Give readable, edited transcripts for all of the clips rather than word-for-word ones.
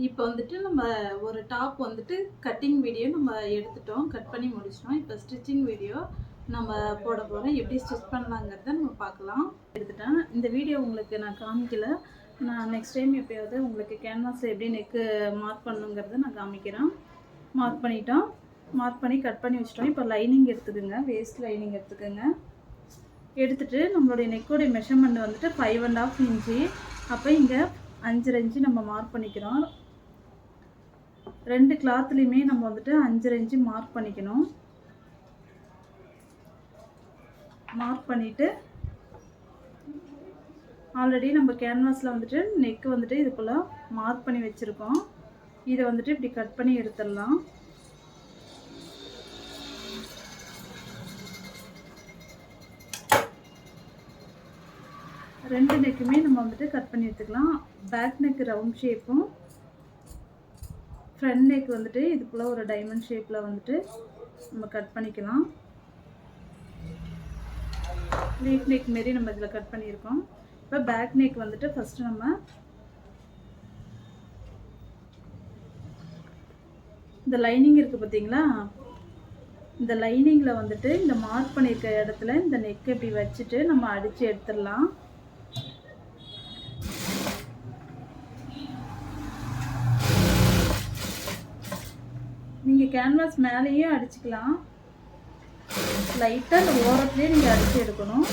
இப்போ வந்துட்டு நம்ம ஒரு டாப் வந்துட்டு கட்டிங் வீடியோ நம்ம எடுத்துட்டோம், கட் பண்ணி முடிச்சிட்டோம். இப்போ ஸ்டிச்சிங் வீடியோ நம்ம போட போகிறோம். எப்படி ஸ்டிச் பண்ணலாங்கிறத நம்ம பார்க்கலாம். எடுத்துட்டேன். இந்த வீடியோ உங்களுக்கு நான் காமிக்கல. நான் நெக்ஸ்ட் டைம் எப்போயாவது உங்களுக்கு கேன்வாஸில் எப்படி நெக்கு மார்க் பண்ணுங்கிறத நான் காமிக்கிறேன். மார்க் பண்ணிட்டோம். மார்க் பண்ணி கட் பண்ணி வச்சிட்டோம். இப்போ லைனிங் எடுத்துக்கோங்க, வேஸ்ட் லைனிங் எடுத்துக்கோங்க. எடுத்துகிட்டு நம்மளுடைய நெக்கோடைய மெஷர்மெண்ட் வந்துட்டு 5½ இன்ச்சு. அப்போ இங்கே 5½ இன்ச்சு நம்ம மார்க் பண்ணிக்கிறோம். ரெண்டு கிளாத்லேயுமே நம்ம வந்துட்டு 5½ இன்ச்சு மார்க் பண்ணிக்கணும். மார்க் பண்ணிவிட்டு ஆல்ரெடி நம்ம கேன்வாஸில் வந்துட்டு நெக்கு வந்துட்டு இதுக்குள்ளே மார்க் பண்ணி வச்சுருக்கோம். இதை வந்துட்டு இப்படி கட் பண்ணி எடுத்துடலாம். ரெண்டு நெக்குமே நம்ம வந்துட்டு கட் பண்ணி எடுத்துக்கலாம். பேக் நெக் ரவுண்ட் ஷேப்பும் ஃப்ரண்ட் நெக் வந்துட்டு இதுக்குள்ளே ஒரு டைமண்ட் ஷேப்பில் வந்துட்டு நம்ம கட் பண்ணிக்கலாம். லீஃப் நெக் மாரி நம்ம இதில் கட் பண்ணியிருக்கோம். இப்போ பேக் நெக் வந்துட்டு ஃபஸ்ட்டு நம்ம இந்த லைனிங் இருக்குது பார்த்தீங்களா, இந்த லைனிங்கில் வந்துட்டு இந்த மார்க் பண்ணியிருக்க இடத்துல இந்த நெக் இப்படி வச்சுட்டு நம்ம அடித்து எடுத்துடலாம். நீங்கள் கேன்வாஸ் மேலேயும் அடிச்சுக்கலாம். லைட்டாக இந்த ஓரத்துலேயே நீங்கள் அடித்து எடுக்கணும்.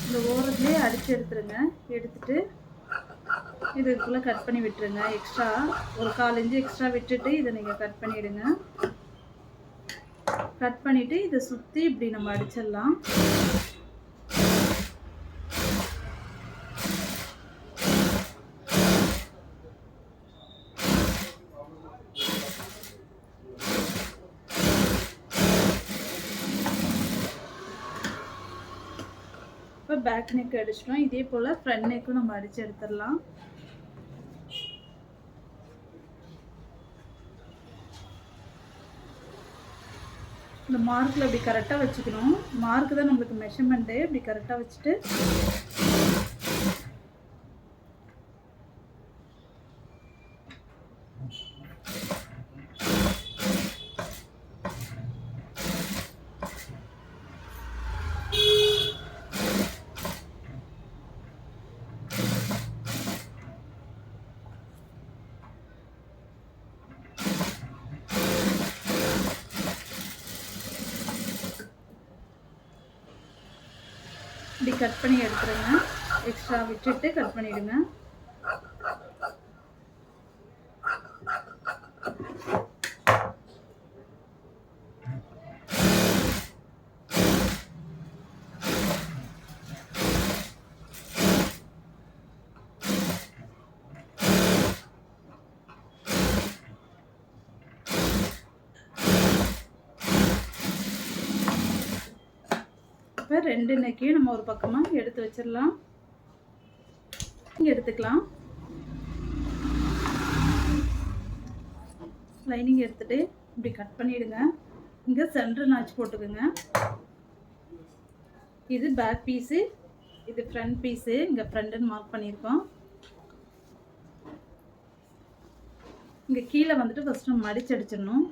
இந்த ஓரத்துலேயே அடித்து எடுத்துருங்க. எடுத்துட்டு இதுக்குள்ளே கட் பண்ணி விட்டுருங்க. எக்ஸ்ட்ரா ஒரு 1/4 இன்ச்சு எக்ஸ்ட்ரா விட்டுட்டு இதை நீங்கள் கட் பண்ணிவிடுங்க. கட் பண்ணிவிட்டு இதை சுற்றி இப்படி நம்ம அடிச்சிடலாம். இப்போ பேக் நெக் அடிச்சிட்டோம். இதே போல் ஃப்ரண்ட் நெக்கும் நம்ம அடித்து எடுத்துடலாம். இந்த மார்க்கில் இப்படி கரெக்டாக வச்சுக்கணும். மார்க்கு தான் நம்மளுக்கு மெஷர்மெண்ட்டு. இப்படி கரெக்டாக வச்சுட்டு இப்படி கட் பண்ணி எடுத்துருங்க. எக்ஸ்ட்ரா விட்டுட்டு கட் பண்ணிவிடுங்க. இப்போ ரெண்டு நெக்கையும் நம்ம ஒரு பக்கமாக எடுத்து வச்சிடலாம். இங்கே எடுத்துக்கலாம். லைனிங் எடுத்துகிட்டு இப்படி கட் பண்ணிவிடுங்க. இங்கே சென்டர் நாச்சு போட்டுக்கோங்க. இது பேக் பீஸு, இது ஃப்ரண்ட் பீஸு. இங்கே ஃப்ரண்ட்டுன்னு மார்க் பண்ணியிருக்கோம். இங்கே கீழே வந்துட்டு ஃபஸ்ட்டு நம்ம மடிச்சு அடிச்சிடணும்.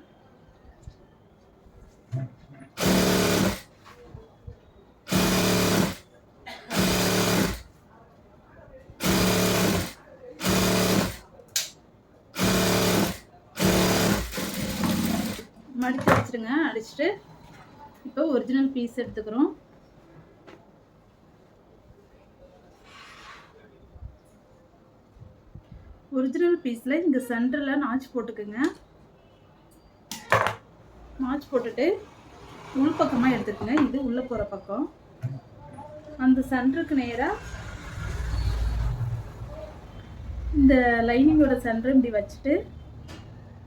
மடித்து வச்சுருங்க. அடிச்சுட்டு இப்போ ஒரிஜினல் பீஸ் எடுத்துக்கிறோம். ஒரிஜினல் பீஸில் இங்கே சென்டரில் நாச்சு போட்டுக்குங்க. நாச்சு போட்டுட்டு உள் பக்கமாக எடுத்துக்கோங்க. இது உள்ளே போகிற பக்கம். அந்த சென்டருக்கு நேராக இந்த லைனிங்கோட சென்டர் இப்படி வச்சுட்டு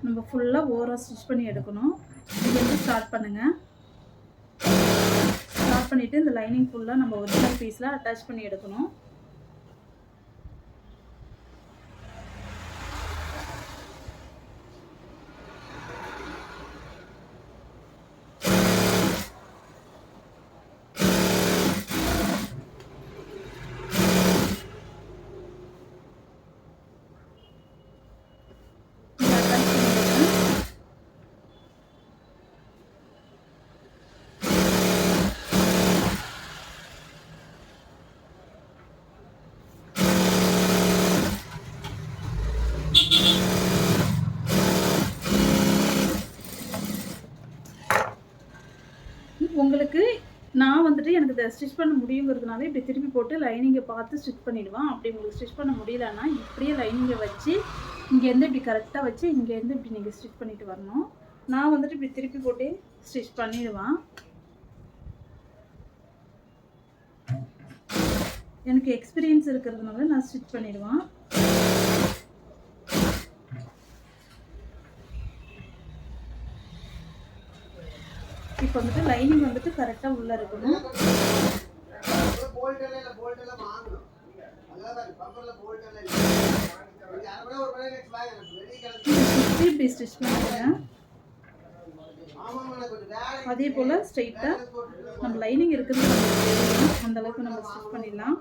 நம்ம ஃபுல்லாக ஓவராக ஸ்டிச் பண்ணி எடுக்கணும். இங்கேருந்து ஸ்டார்ட் பண்ணுங்கள். ஸ்டார்ட் பண்ணிவிட்டு இந்த லைனிங் ஃபுல்லாக நம்ம ஒரிஜினல் பீஸில் அட்டாச் பண்ணி எடுக்கணும். வந்துட்டு எனக்கு இதை ஸ்டிச் பண்ண முடியுங்கிறதுனால இப்படி திருப்பி போட்டு லைனிங்கை பார்த்து ஸ்டிச் பண்ணிடுவேன். அப்படி உங்களுக்கு ஸ்டிச் பண்ண முடியலன்னா இப்படியே லைனிங்கை வச்சு இங்கேருந்து இப்படி கரெக்டாக வச்சு இங்கேருந்து இப்படி நீங்கள் ஸ்டிச் பண்ணிட்டு வரணும். நான் வந்துட்டு இப்படி திருப்பி போட்டு ஸ்டிச் பண்ணிடுவேன். எனக்கு எக்ஸ்பீரியன்ஸ் இருக்கிறதுனால நான் ஸ்டிச் பண்ணிடுவேன். இப்போ வந்துட்டு லைனிங் வந்துட்டு கரெக்டாக உள்ளே இருக்கணும். இப்படி ஸ்டிச் பண்ணிடுங்க. அதே போல் ஸ்ட்ரெயிட்டாக நம்ம லைனிங் இருக்குது அந்த அளவுக்கு நம்ம ஸ்டிச் பண்ணிடலாம்.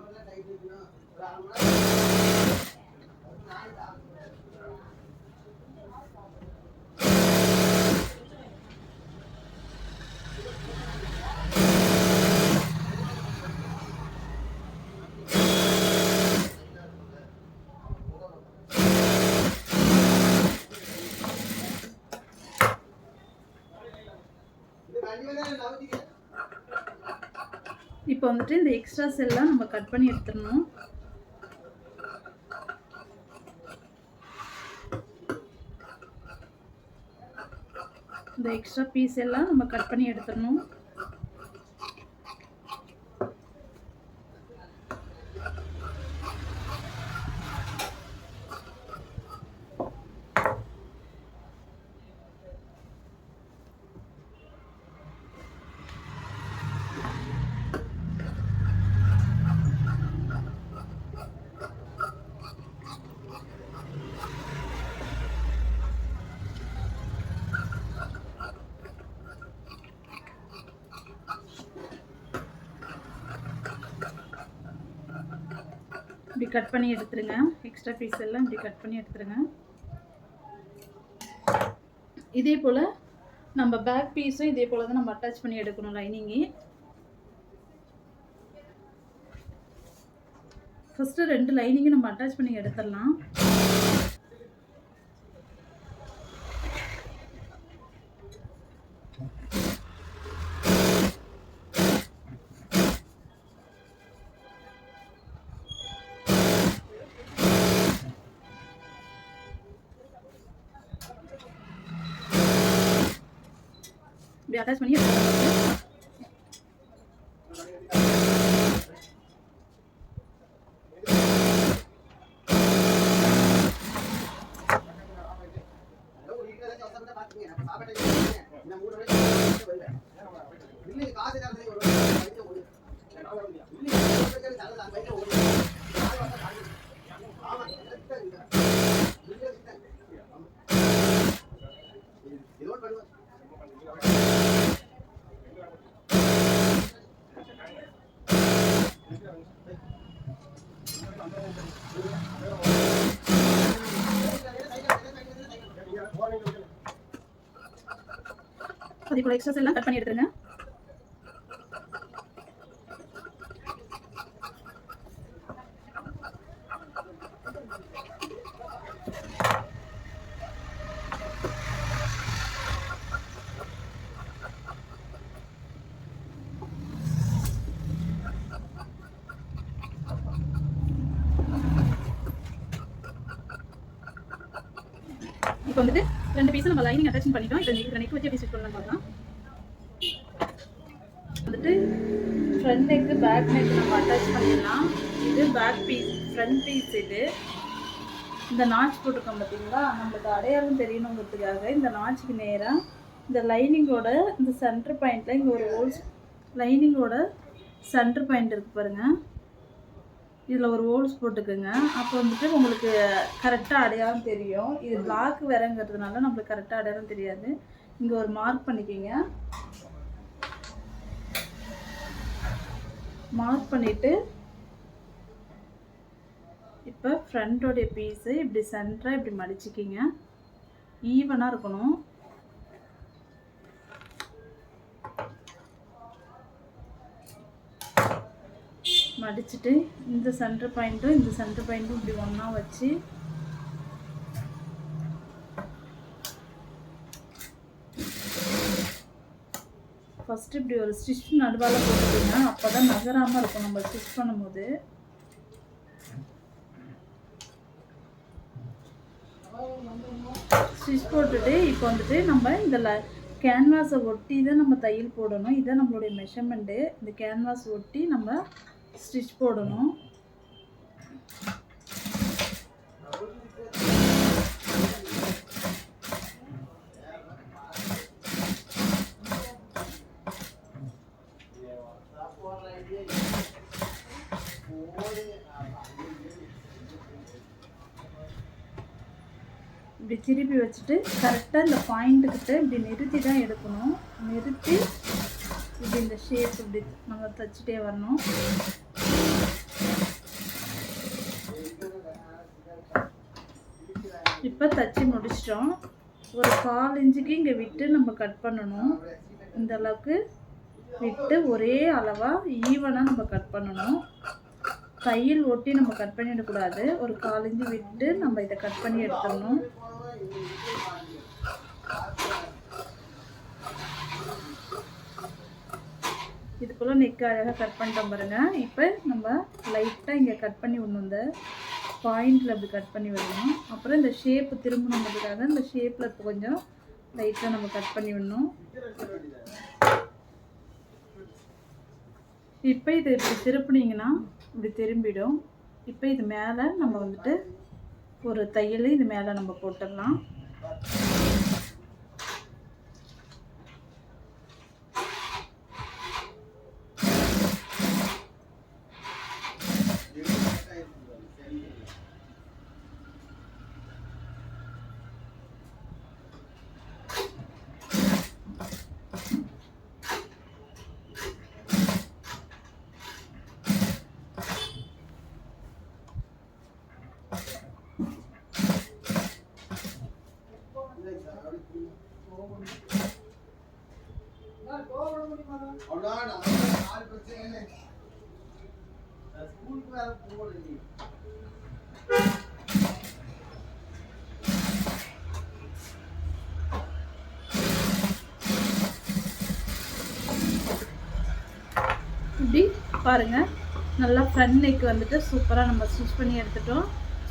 இப்போ வந்துட்டு இந்த எக்ஸ்ட்ராஸ் எல்லாம் நம்ம கட் பண்ணி எடுத்துடணும். இந்த எக்ஸ்ட்ரா பீஸ் எல்லாம் நம்ம கட் பண்ணி எடுத்துடணும். இப்படி கட் பண்ணி எடுத்துருங்க. எக்ஸ்ட்ரா பீஸ் எல்லாம் இப்படி கட் பண்ணி எடுத்துருங்க. இதே போல் நம்ம பேக் பீஸும் இதே போல் தான் நம்ம அட்டாச் பண்ணி எடுக்கணும். லைனிங்கு ஃபஸ்ட்டு 2 லைனிங்கும் நம்ம அட்டாச் பண்ணி எடுத்துடலாம். இப்படி அட்டாச் பண்ணி அதே போல் எக்ஸ்ட்ராஸ் எல்லாம் கட் பண்ணி எடுத்துருங்க. இப்போ வந்துட்டு 2 பீஸ் நம்ம லைனிங் அட்டாச் பண்ணிட்டோம். இப்போ நெக் வச்சு எப்படி ஸ்டிச் பண்ணலாம் பார்க்கலாம். வந்துட்டு ஃப்ரண்ட் நெக்கு பேக் நெக் நம்ம அட்டாச் பண்ணிடலாம். இது பேக் பீஸ், ஃப்ரண்ட் பீஸ். இது இந்த நாச் போட்டிருக்கோம் பார்த்தீங்களா, நம்மளுக்கு அடையாளம் தெரியணுங்கிறதுக்காக இந்த நாச்சுக்கு நேராக இந்த லைனிங்கோட இந்த சென்டர் பாயிண்டில் இங்கே ஒரு ஹோல்ஸ், லைனிங்கோட சென்டர் பாயிண்ட் இருக்குது பாருங்கள், இதில் ஒரு ஹோல்ஸ் போட்டுக்குங்க. அப்போ வந்துட்டு உங்களுக்கு கரெக்டாக அடையாளம் தெரியும். இது பிளாக் வேறங்கிறதுனால நம்மளுக்கு கரெக்டாக அடையாளம் தெரியாது. இங்கே ஒரு மார்க் பண்ணிக்கிங்க. மார்க் பண்ணிவிட்டு இப்போ ஃப்ரண்ட்டோடைய பீஸு இப்படி சென்டராக இப்படி மடிச்சிக்கிங்க. ஈவனாக இருக்கணும். மடிச்சுட்டு இந்த சென்டர் பாயிண்ட்டும் இந்த சென்டர் பாயிண்ட்டும் இப்படி ஒன்றா வச்சு ஃபஸ்ட்டு இப்படி ஒரு ஸ்டிச் நடுவால் போட்டுக்கிங்க. அப்போ தான் நகராமல் இருக்கும் நம்ம ஸ்டிச் பண்ணும்போது. ஸ்டிச் போட்டுட்டு இப்போ வந்துட்டு நம்ம இந்த கேன்வாஸை ஒட்டி தான் நம்ம தையல் போடணும். இதுதான் நம்மளுடைய மெஷர்மெண்ட்டு. இந்த கேன்வாஸ் ஒட்டி நம்ம ஸ்டிச் போடணும். இப்படி திருப்பி வச்சுட்டு கரெக்டாக இந்த பாயிண்ட்டுக்கிட்ட இப்படி நிறுத்தி தான் எடுக்கணும். நிறுத்தி இப்படி இந்த ஷேப் இப்படி நம்ம தைச்சிட்டே வரணும். இப்போ தைச்சி முடிச்சிட்டோம். ஒரு 1/4 இன்ச்சுக்கு இங்கே விட்டு நம்ம கட் பண்ணணும். இந்த அளவுக்கு விட்டு ஒரே அளவாக ஈவனாக நம்ம கட் பண்ணணும். தையல் ஒட்டி நம்ம கட் பண்ணிடக்கூடாது. ஒரு 1/4 இன்ச்சு விட்டு நம்ம இதை கட் பண்ணி எடுத்துடணும். இது போல் நெக் அழகாக கட் பண்ணிட்டோம் பாருங்க. இப்போ நம்ம லைட்டாக இங்கே கட் பண்ணி விடணும். இந்த பாயிண்டில் அப்படி கட் பண்ணி விடணும். அப்புறம் இந்த ஷேப்பு திரும்பணுங்கிறதுக்காக இந்த ஷேப்பில் இப்போ கொஞ்சம் லைட்டாக நம்ம கட் பண்ணி விடணும். இப்போ இது இப்படி திருப்பினீங்கன்னா இப்படி திரும்பிடும். இப்போ இது மேலே நம்ம வந்துட்டு ஒரு தையல் இது மேலே நம்ம போட்டுடலாம். இப்படி பாருங்கள், நல்லா ஃப்ரண்ட் நெக் வந்துட்டு சூப்பராக நம்ம ஸ்டிச் பண்ணி எடுத்துட்டோம்.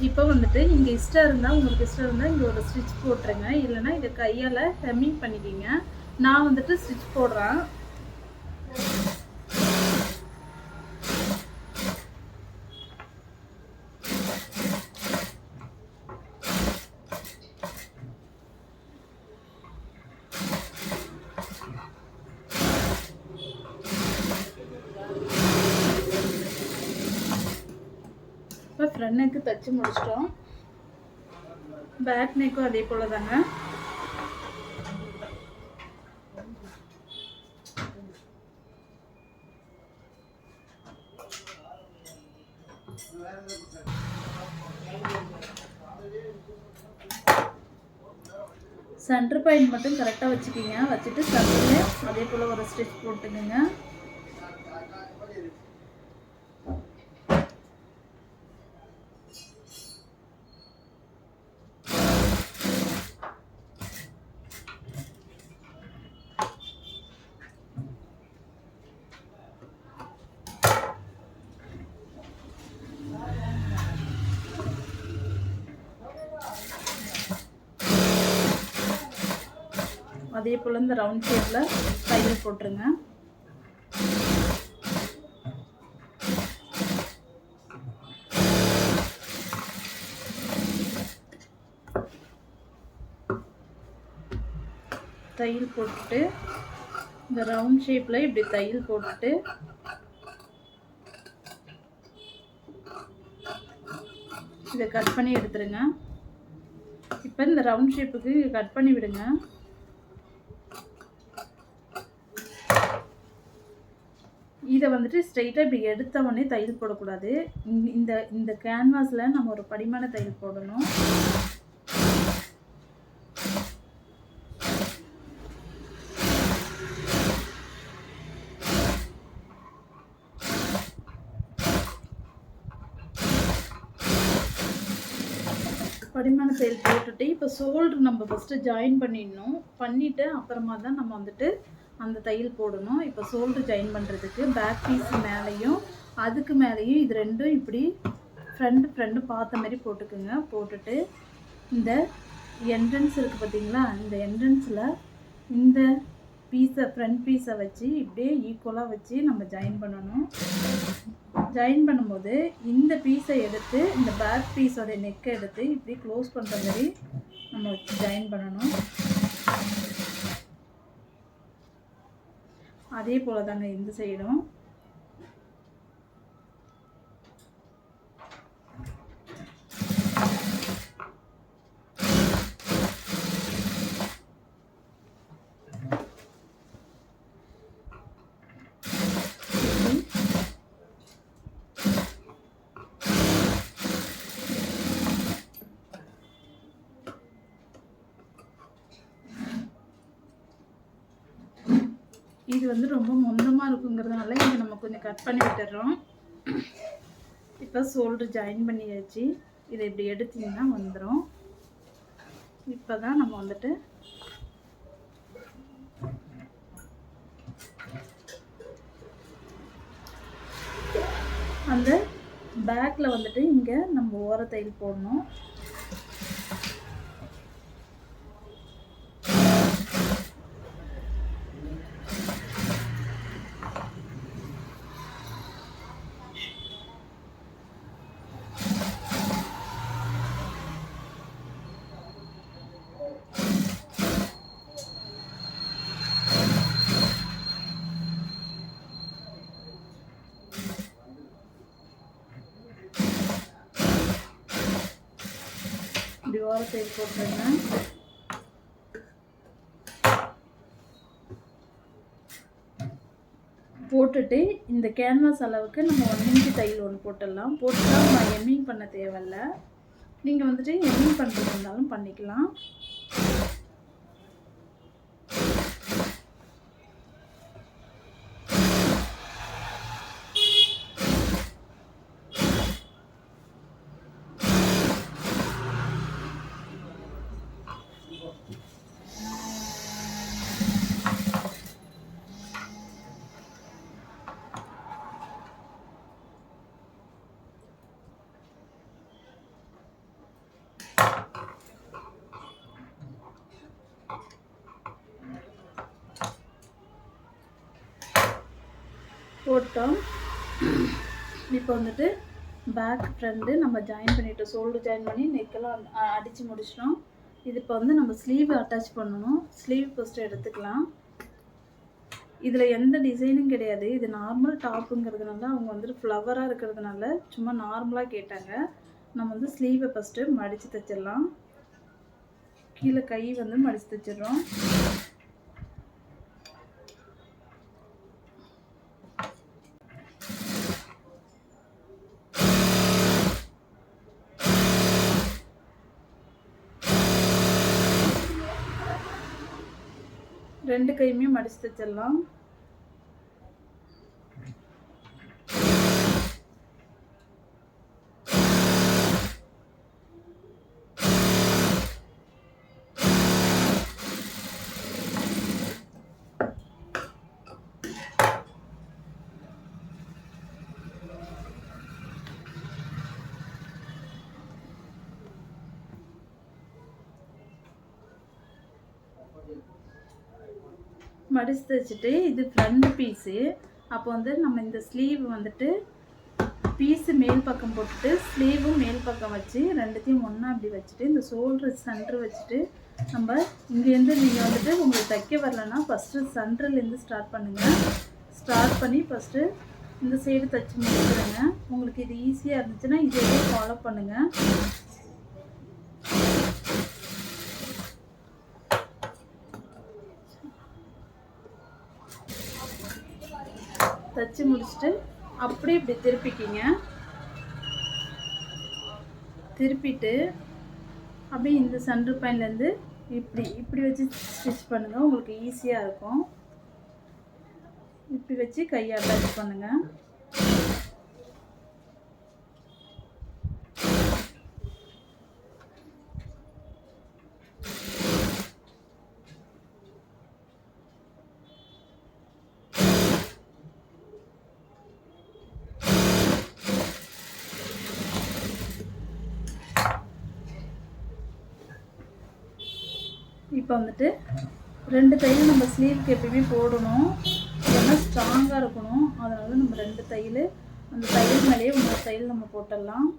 இப்போ வந்துட்டு இங்கே இஷ்டம் இருந்தால் உங்களுக்கு இஷ்டம் இருந்தால் இங்கே ஒரு ஸ்டிச் போட்டுருங்க. இல்லைன்னா இதை கையால் ஹெம்மிங் பண்ணிக்கிங்க. நான் வந்துட்டு ஸ்டிச் போடுறேன். இப்போ ஃப்ரண்ட் நெக்கு தைச்சி முடிச்சிட்டோம். பேக் நெக்கும் அதே போல் தாங்க. சென்டர் பாயிண்ட் மட்டும் கரெக்டாக வச்சுக்கிங்க. வச்சுட்டு சென்டரில் அதே போல் ஒரு ஸ்டிச் போட்டுக்கோங்க. அதே போல் இந்த ரவுண்ட் ஷேப்பில் தையல் போட்டுருங்க. தையல் போட்டுட்டு இந்த ரவுண்ட் ஷேப்பில் இப்படி தையல் போட்டுட்டு இதை கட் பண்ணி எடுத்துருங்க. இப்போ இந்த ரவுண்ட் ஷேப்புக்கு கட் பண்ணி விடுங்க. இதை வந்துட்டு ஸ்ட்ரைட்டாக இப்படி எடுத்த உடனே தையல் போடக்கூடாது. இந்த கேன்வாஸில் நம்ம ஒரு படிமான தையல் போடணும். படிமான தையல் போட்டுட்டு இப்போ ஷோல்டர் நம்ம ஃபஸ்ட்டு ஜாயின் பண்ணிடணும். பண்ணிவிட்டு அப்புறமா தான் நம்ம வந்துட்டு அந்த தையல் போடணும். இப்போ ஷோல்டர் ஜாயின் பண்ணுறதுக்கு பேக் பீஸ் மேலேயும் அதுக்கு மேலேயும் இது ரெண்டும் இப்படி ஃப்ரண்ட் பார்த்த மாதிரி போட்டுக்குங்க. போட்டுட்டு இந்த என்ட்ரன்ஸ் இருக்குது பார்த்தீங்களா, இந்த என்ட்ரன்ஸில் இந்த ஃப்ரண்ட் பீஸை வச்சு இப்படியே ஈக்குவலாக வச்சு நம்ம ஜாயின் பண்ணணும். ஜாயின் பண்ணும்போது இந்த பீஸை எடுத்து இந்த பேக் பீஸோடைய நெக்கை எடுத்து இப்படி க்ளோஸ் பண்ணுற மாதிரி நம்ம வச்சு ஜாயின் பண்ணணும். அதே போல் தாங்க இந்த சைடும். இது வந்து ரொம்ப மொந்தமாக இருக்குங்கிறதுனால இங்கே நம்ம கொஞ்சம் கட் பண்ணி விட்டுறோம். இப்போ ஷோல்டர் ஜாயின் பண்ணியாச்சு. இதை இப்படி எடுத்திங்கன்னா வந்துடும். இப்போ தான் நம்ம வந்துட்டு அந்த பேக்கில் வந்துட்டு இங்கே நம்ம ஓர தையல் போடணும். இப்படி ஓர தையல் போட்டுருங்க. போட்டுட்டு இந்த கேன்வாஸ் அளவுக்கு நம்ம 1 இன்ச்சு தையல் ஒன்று போட்டுடலாம். போட்டுட்டா நம்ம எம்மிங் பண்ண தேவையில்ல. நீங்கள் வந்துட்டு எம்மிங் பண்ணுறது இருந்தாலும் பண்ணிக்கலாம். போட்டோம். இப்போ வந்துட்டு பேக் ஃப்ரண்ட்டு நம்ம ஜாயின் பண்ணிட்டோம். ஷோல்டர் ஜாயின் பண்ணி நெக்கெல்லாம் அடித்து முடிச்சிட்டோம். இது இப்போ வந்து நம்ம ஸ்லீவ் அட்டாச் பண்ணணும். ஸ்லீவ் ஃபஸ்ட்டு எடுத்துக்கலாம். இதில் எந்த டிசைனும் கிடையாது. இது நார்மல் டாப்புங்கிறதுனால அவங்க வந்துட்டு ஃப்ளவராக இருக்கிறதுனால சும்மா நார்மலாக கேட்டாங்க. நம்ம வந்து ஸ்லீவை ஃபஸ்ட்டு மடித்து தைச்சிடலாம். கீழே கை வந்து மடித்து தைச்சிடுறோம். ரெண்டு கையுமே மடித்து தைச்சிடலாம். மடித்து தைச்சிட்டு இது ஃப்ரண்ட் பீஸு. அப்போ வந்து நம்ம இந்த ஸ்லீவ் வந்துட்டு பீஸு மேல் பக்கம் போட்டுட்டு ஸ்லீவும் மேல் பக்கம் வச்சு ரெண்டுத்தையும் ஒன்றா அப்படி வச்சுட்டு இந்த ஷோல்டர் சென்டர் வச்சுட்டு நம்ம இங்கேருந்து நீங்கள் வந்துட்டு உங்களுக்கு தைக்க வரலன்னா ஃபஸ்ட்டு சென்டர்லேருந்து ஸ்டார்ட் பண்ணுங்கள். ஸ்டார்ட் பண்ணி ஃபஸ்ட்டு இந்த சைடு தைச்சி முடிச்சுடுங்க. உங்களுக்கு இது ஈஸியாக இருந்துச்சுன்னா இதே ஃபாலோ பண்ணுங்கள். தைச்சி முடிச்சுட்டு அப்படியே இப்படி திருப்பிக்கிங்க. திருப்பிட்டு அப்படியே இந்த சென்டர் பாயிண்ட்லேருந்து இப்படி வச்சு ஸ்டிச் பண்ணுங்கள். உங்களுக்கு ஈஸியாக இருக்கும். இப்படி வச்சு கையை அட்டாச் பண்ணுங்கள். இப்போ வந்துட்டு 2 தையல் நம்ம ஸ்லீவ்க்கு எப்பயுமே போடணும், இல்லைன்னா ஸ்ட்ராங்காக இருக்கணும். அதனால நம்ம 2 தையல், அந்த தையல் மேலேயே 1 தையல் நம்ம போட்டுடலாம்.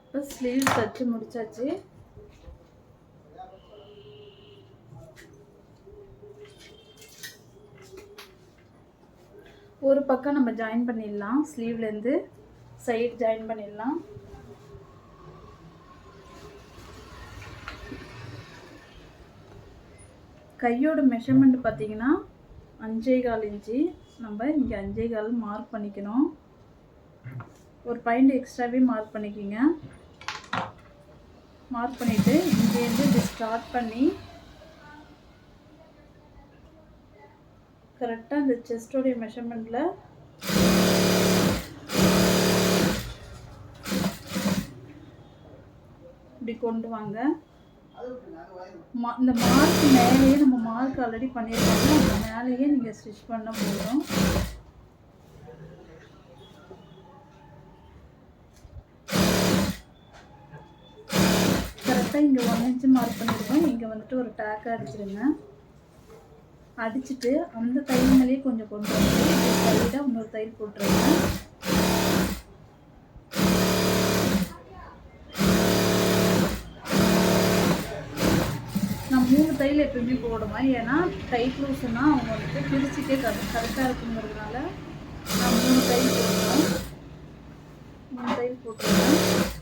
இப்போ ஸ்லீவ் தச்சு முடிச்சாச்சு. ஒரு பக்கம் நம்ம ஜாயின் பண்ணிடலாம், ஸ்லீவ்லேருந்து சைடு ஜாயின் பண்ணிடலாம். கையோட மெஷர்மெண்ட் பார்த்தீங்கன்னா 5.25 இன்ச்சு. நம்ம இங்கே 5.25 மார்க் பண்ணிக்கணும். ஒரு பாயிண்ட் எக்ஸ்ட்ராவே மார்க் பண்ணிக்கிங்க. மார்க் பண்ணிவிட்டு இங்கேருந்து இப்படி ஸ்டார்ட் பண்ணி கரெக்டாக அந்த செஸ்டோடைய மெஷர்மெண்ட்டில் இப்படி கொண்டு வாங்க. இந்த மார்க் மேலேயே நம்ம மார்க் ஆல்ரெடி பண்ணியிருக்கோம், அந்த மேலேயே நீங்கள் ஸ்டிச் பண்ண போதும். கரெக்டாக இங்கே 1 இன்ச்சு மார்க் பண்ணியிருக்கோம். இங்கே வந்துட்டு ஒரு டேக்காக அடிச்சிருங்க. அடிச்சுட்டு அந்த தையல் மேலேயே கொஞ்சம் கொண்டு வந்து சைடாக இன்னொரு தையல் போட்டுருங்க. நான் 3 தையல் எப்பயுமே போடுவேன், ஏன்னா டைட் லூஸ்னா அவங்க வந்துட்டு பிரிச்சுட்டே கரெக்டாக இருக்குங்கிறதுனால நான் 3 தையல் போடுவேன். 3 தையல் போட்டுருவேன்.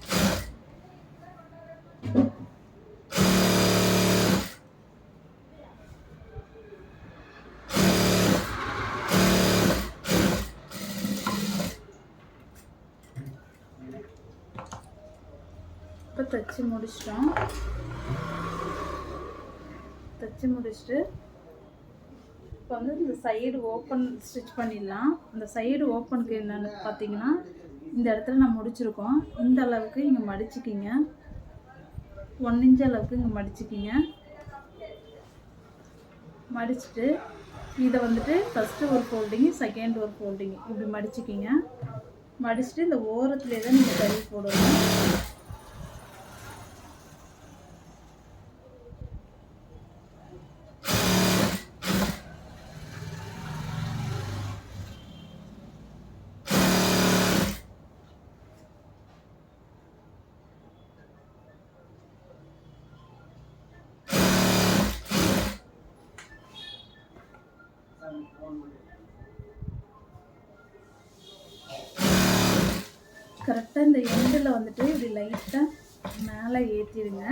இப்போ தைச்சி முடிச்சிட்டோம். தைச்சி முடிச்சுட்டு இப்போ வந்து இந்த சைடு ஓப்பன் ஸ்டிச் பண்ணிடலாம். இந்த சைடு ஓப்பனுக்கு என்னென்னு பார்த்தீங்கன்னா, இந்த இடத்துல நான் முடிச்சிருக்கோம். இந்த அளவுக்கு இங்கே மடிச்சுக்கிங்க. 1 இன்ச் அளவுக்கு இங்கே மடிச்சுக்கிங்க. மடிச்சுட்டு இதை வந்துட்டு ஃபஸ்ட்டு ஒரு ஃபோல்டிங்கு, செகண்ட் ஒரு ஃபோல்டிங்கு இப்படி மடிச்சுக்கிங்க. மடிச்சுட்டு இந்த ஓரத்துலேயே தான் நீங்கள் தையல் போடணும். கரெக்டாக இந்த எண்டில் வந்துட்டு இப்படி லைட்டாக மேலே ஏற்றிடுங்க.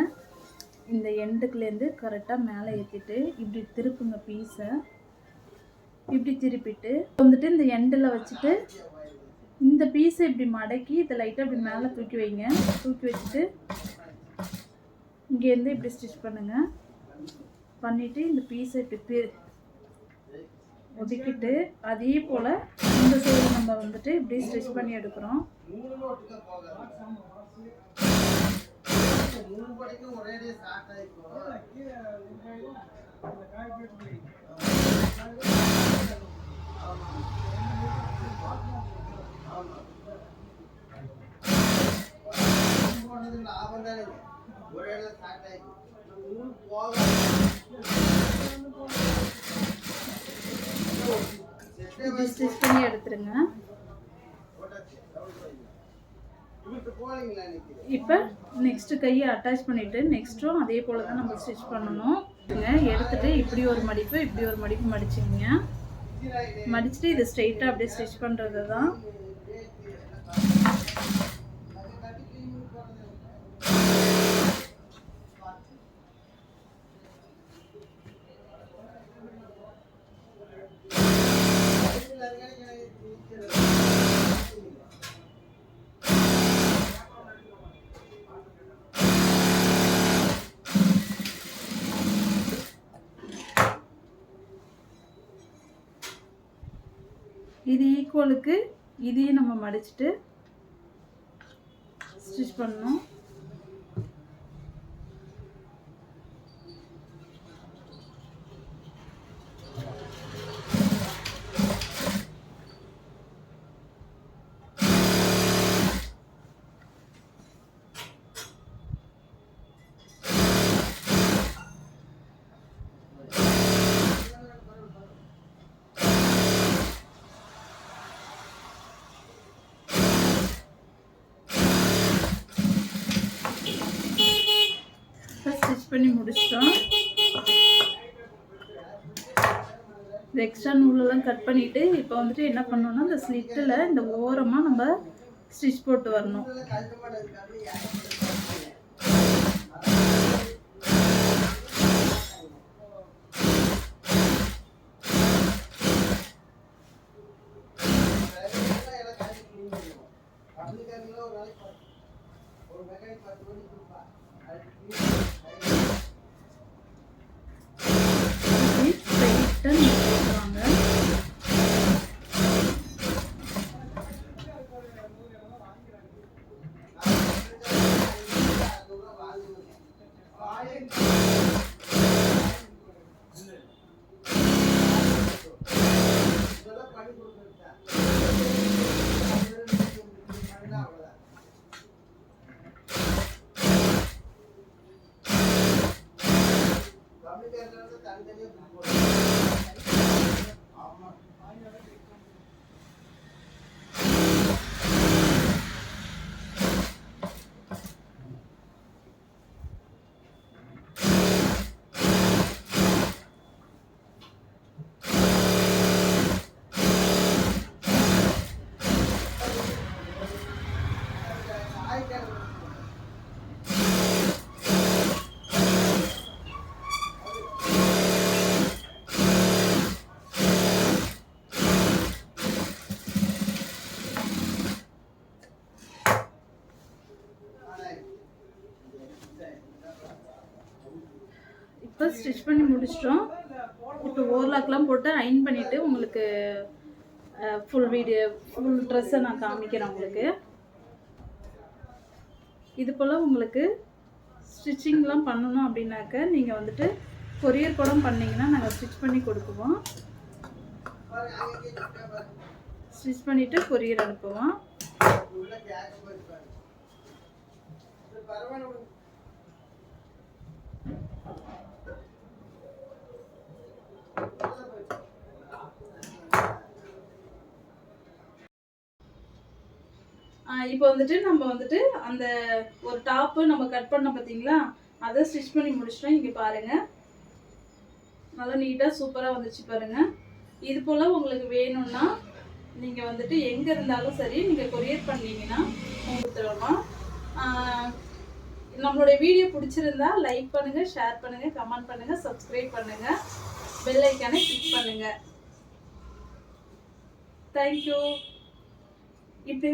இந்த எண்டுக்குலேருந்து கரெக்டாக மேலே ஏற்றிட்டு இப்படி திருப்புங்க பீஸை. இப்படி திருப்பிட்டு வந்துட்டு இந்த எண்டில் வச்சுட்டு இந்த பீஸை இப்படி மடக்கி இதை லைட்டாக இப்படி மேலே தூக்கி வைங்க. தூக்கி வச்சுட்டு இங்கேருந்து இப்படி ஸ்டிச் பண்ணுங்கள். பண்ணிவிட்டு இந்த பீஸை இப்படி ஒதுக்கிட்டு அதே போல் இந்த சைடு நம்ம வந்துட்டு இப்படி ஸ்டிச் பண்ணி எடுக்கிறோம். இப்படி ஸ்டிச் பண்ணி எடுத்துருங்க. இப்போ நெக்ஸ்ட்டு கையை அட்டாச் பண்ணிவிட்டு நெக்ஸ்ட்டும் அதே போல் தான் நம்ம ஸ்டிச் பண்ணணும். எடுத்துகிட்டு இப்படி ஒரு மடிப்பு இப்படி ஒரு மடிப்பு மடிச்சுங்க. மடிச்சுட்டு இது ஸ்ட்ரெயிட்டாக அப்படியே ஸ்டிச் பண்ணுறது தான். இது ஈக்குவலுக்கு இதையும் நம்ம மடிச்சுட்டு ஸ்டிச் பண்ணணும். ஸ்டிச் பண்ணி முடிச்சிட்டோம். இந்த எக்ஸ்ட்ரா நூலெல்லாம் கட் பண்ணிவிட்டு இப்போ வந்துட்டு என்ன பண்ணோம்னா இந்த ஸ்லிட்டில் இந்த ஓரமாக நம்ம ஸ்டிச் போட்டு வரணும். இப்போ ஸ்டிச் பண்ணி முடிச்சிட்டோம். இப்போ ஓவர்லாக்லாம் போட்டு அயன் பண்ணிவிட்டு உங்களுக்கு ஃபுல் ட்ரெஸ்ஸை நான் காமிக்கிறேன் உங்களுக்கு. இது போல் உங்களுக்கு ஸ்டிச்சிங்லாம் பண்ணணும் அப்படின்னாக்க நீங்கள் வந்துட்டு கொரியர் கூட பண்ணிங்கன்னா நாங்கள் ஸ்டிச் பண்ணி கொடுக்குவோம். ஸ்டிச் பண்ணிவிட்டு கொரியர் அனுப்புவோம். இப்போ வந்துட்டு நம்ம வந்துட்டு அந்த ஒரு டாப்பு நம்ம கட் பண்ண பார்த்தீங்களா, அதை ஸ்டிச் பண்ணி முடிச்சிட்டோம். இங்கே பாருங்கள், நல்லா நீட்டாக சூப்பராக வந்துச்சு பாருங்கள். இது போல் உங்களுக்கு வேணும்னா நீங்கள் வந்துட்டு எங்கே இருந்தாலும் சரி நீங்கள் கொரியர் பண்ணீங்கன்னா உங்களுக்கு தருவோம். நம்மளுடைய வீடியோ பிடிச்சிருந்தா லைக் பண்ணுங்கள், ஷேர் பண்ணுங்கள், கமெண்ட் பண்ணுங்கள், சப்ஸ்கிரைப் பண்ணுங்கள், பெல் ஐக்கானை கிளிக் பண்ணுங்கள். தேங்க்யூ. இப்படி